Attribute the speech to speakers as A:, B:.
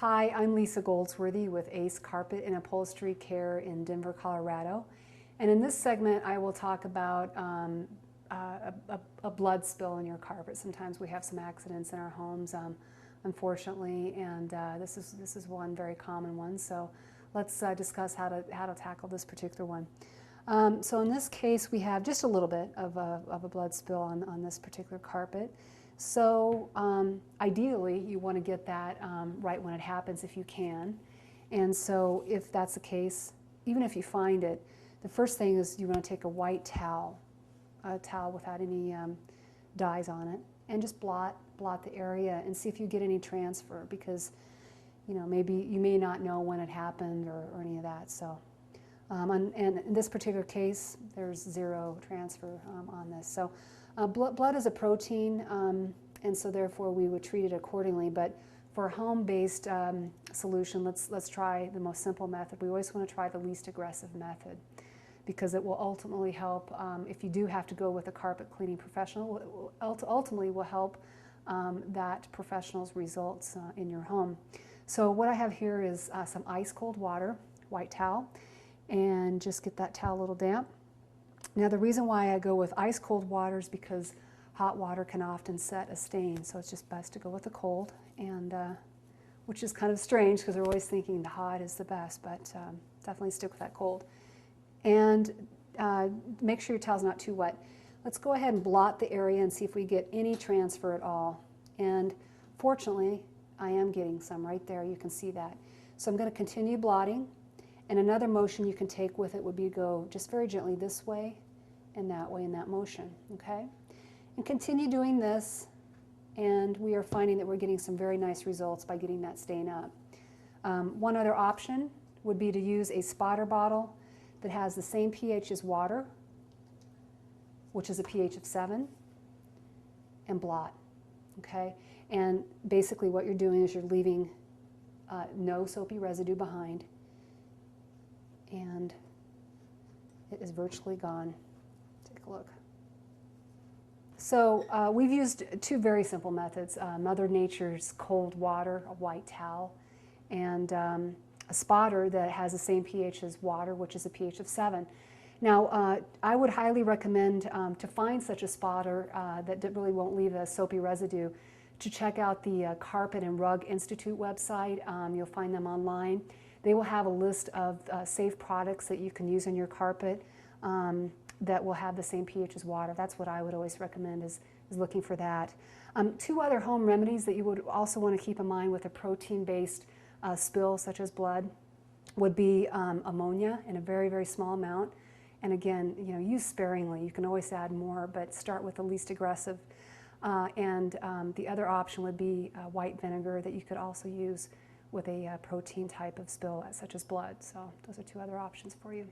A: Hi, I'm Lisa Goldsworthy with Ace Carpet and Upholstery Care in Denver, Colorado. And in this segment, I will talk about a blood spill in your carpet. Sometimes we have some accidents in our homes, unfortunately, and this is one very common one. So let's discuss how to tackle this particular one. So in this case, we have just a little bit of a blood spill on this particular carpet. So ideally, you want to get that right when it happens if you can. And so if that's the case, even if you find it, the first thing is you want to take a white towel, a towel without any dyes on it, and just blot the area and see if you get any transfer, because maybe you may not know when it happened or any of that. So and in this particular case, there's zero transfer on this. So blood is a protein, and so therefore we would treat it accordingly. But for a home-based solution, let's try the most simple method. We always want to try the least aggressive method, because it will ultimately help. If you do have to go with a carpet cleaning professional, ultimately will help that professional's results in your home. So what I have here is some ice cold water, white towel, and just get that towel a little damp. Now the reason why I go with ice cold water is because hot water can often set a stain, so it's just best to go with the cold, and which is kind of strange because we're always thinking the hot is the best, but definitely stick with that cold. And make sure your towel's not too wet. Let's go ahead and blot the area and see if we get any transfer at all. And fortunately, I am getting some right there. You can see that. So I'm going to continue blotting. And another motion you can take with it would be to go just very gently this way and that way in that motion, okay? And continue doing this, and we are finding that we're getting some very nice results by getting that stain up. One other option would be to use a spotter bottle that has the same pH as water, which is a pH of 7, and blot, okay? And basically what you're doing is you're leaving no soapy residue behind, and it is virtually gone. Take a look. So we've used two very simple methods: Mother Nature's cold water, a white towel, and a spotter that has the same pH as water, which is a pH of 7. Now, I would highly recommend to find such a spotter that really won't leave a soapy residue, to check out the Carpet and Rug Institute website. You'll find them online. They will have a list of safe products that you can use on your carpet that will have the same pH as water. That's what I would always recommend, is looking for that. Two other home remedies that you would also want to keep in mind with a protein-based spill such as blood would be ammonia in a very, very small amount. And again, use sparingly. You can always add more, but start with the least aggressive. The other option would be white vinegar that you could also use with a protein type of spill such as blood. So those are two other options for you.